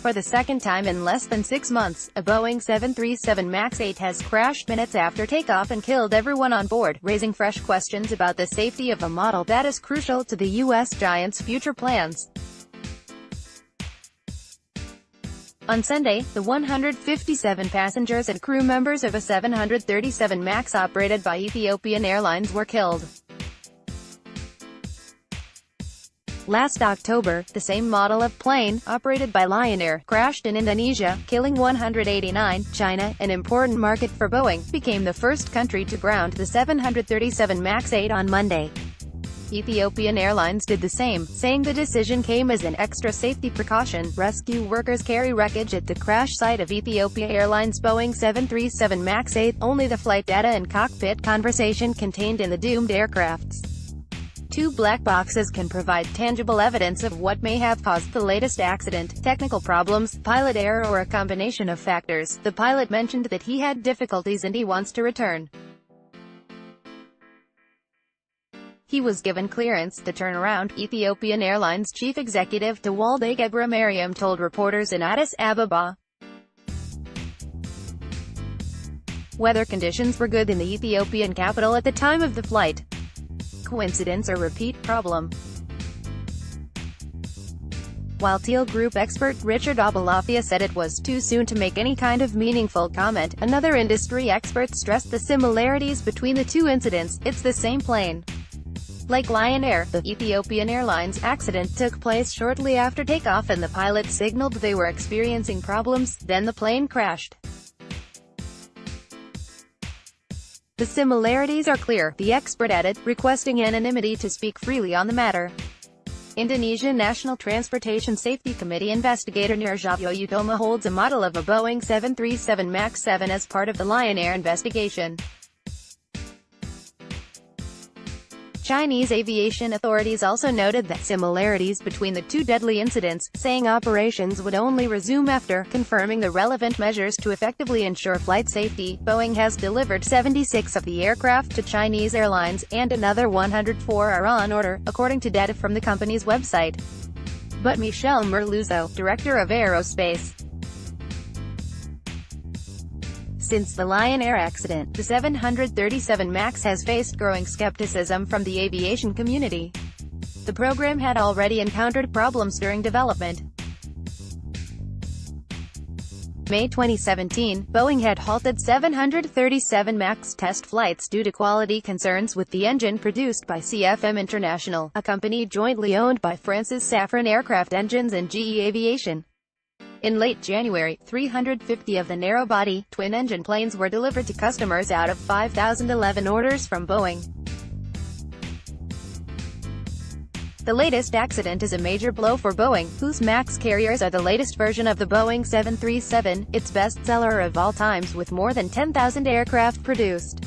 For the second time in less than 6 months, a Boeing 737 Max-8 has crashed minutes after takeoff and killed everyone on board, raising fresh questions about the safety of a model that is crucial to the U.S. giant's future plans. On Sunday, the 157 passengers and crew members of a 737 MAX operated by Ethiopian Airlines were killed. Last October, the same model of plane, operated by Lion Air, crashed in Indonesia, killing 189. China, an important market for Boeing, became the first country to ground the 737 Max-8 on Monday. Ethiopian Airlines did the same, saying the decision came as an extra safety precaution. Rescue workers carry wreckage at the crash site of Ethiopian Airlines Boeing 737 Max-8, only the flight data and cockpit conversation contained in the doomed aircrafts. Two black boxes can provide tangible evidence of what may have caused the latest accident: technical problems, pilot error, or a combination of factors. The pilot mentioned that he had difficulties and he wants to return. He was given clearance to turn around, Ethiopian Airlines chief executive Tewolde Gebremariem told reporters in Addis Ababa. Weather conditions were good in the Ethiopian capital at the time of the flight. Coincidence or repeat problem? While Teal Group expert Richard Obalafia said it was too soon to make any kind of meaningful comment, another industry expert stressed the similarities between the two incidents. It's the same plane. Like Lion Air, the Ethiopian Airlines accident took place shortly after takeoff and the pilot signaled they were experiencing problems, then the plane crashed. The similarities are clear, the expert added, requesting anonymity to speak freely on the matter. Indonesia National Transportation Safety Committee investigator Nurjayo Utoma holds a model of a Boeing 737 MAX 7 as part of the Lion Air investigation. Chinese aviation authorities also noted the similarities between the two deadly incidents, saying operations would only resume after confirming the relevant measures to effectively ensure flight safety. Boeing has delivered 76 of the aircraft to Chinese airlines, and another 104 are on order, according to data from the company's website. But Michel Merluzzo, director of aerospace, since the Lion Air accident, the 737 MAX has faced growing skepticism from the aviation community. The program had already encountered problems during development. May 2017, Boeing had halted 737 MAX test flights due to quality concerns with the engine produced by CFM International, a company jointly owned by France's Safran Aircraft Engines and GE Aviation. In late January, 350 of the narrow-body, twin-engine planes were delivered to customers out of 5,011 orders from Boeing. The latest accident is a major blow for Boeing, whose MAX carriers are the latest version of the Boeing 737, its best-seller of all times with more than 10,000 aircraft produced.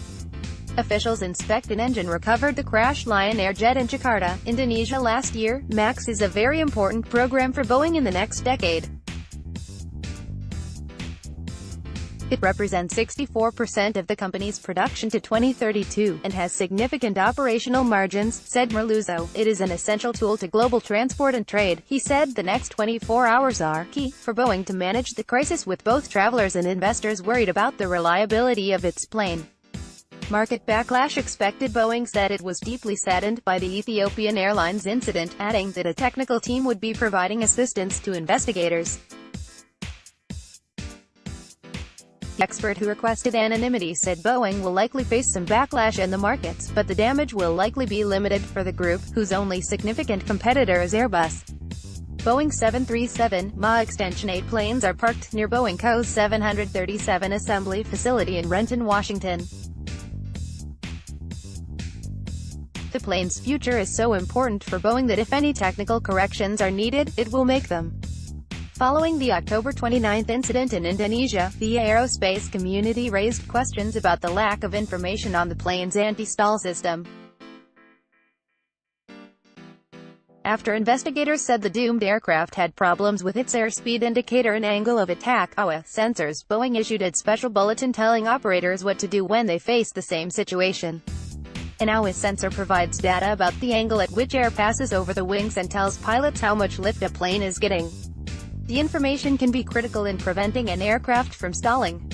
Officials inspect an engine recovered the crashed Lion Air jet in Jakarta, Indonesia last year. MAX is a very important program for Boeing in the next decade. It represents 64% of the company's production to 2032, and has significant operational margins, said Merluzzo. It is an essential tool to global transport and trade. He said the next 24 hours are key for Boeing to manage the crisis, with both travelers and investors worried about the reliability of its plane. Market backlash expected. Boeing said it was deeply saddened by the Ethiopian Airlines incident, adding that a technical team would be providing assistance to investigators. The expert who requested anonymity said Boeing will likely face some backlash in the markets, but the damage will likely be limited for the group, whose only significant competitor is Airbus. Boeing 737 MAX Extension 8 planes are parked near Boeing Co.'s 737 assembly facility in Renton, Washington. The plane's future is so important for Boeing that if any technical corrections are needed, it will make them. Following the October 29 incident in Indonesia, the aerospace community raised questions about the lack of information on the plane's anti-stall system. After investigators said the doomed aircraft had problems with its airspeed indicator and angle of attack (AWA) sensors, Boeing issued a special bulletin telling operators what to do when they face the same situation. An AWA sensor provides data about the angle at which air passes over the wings and tells pilots how much lift a plane is getting. The information can be critical in preventing an aircraft from stalling.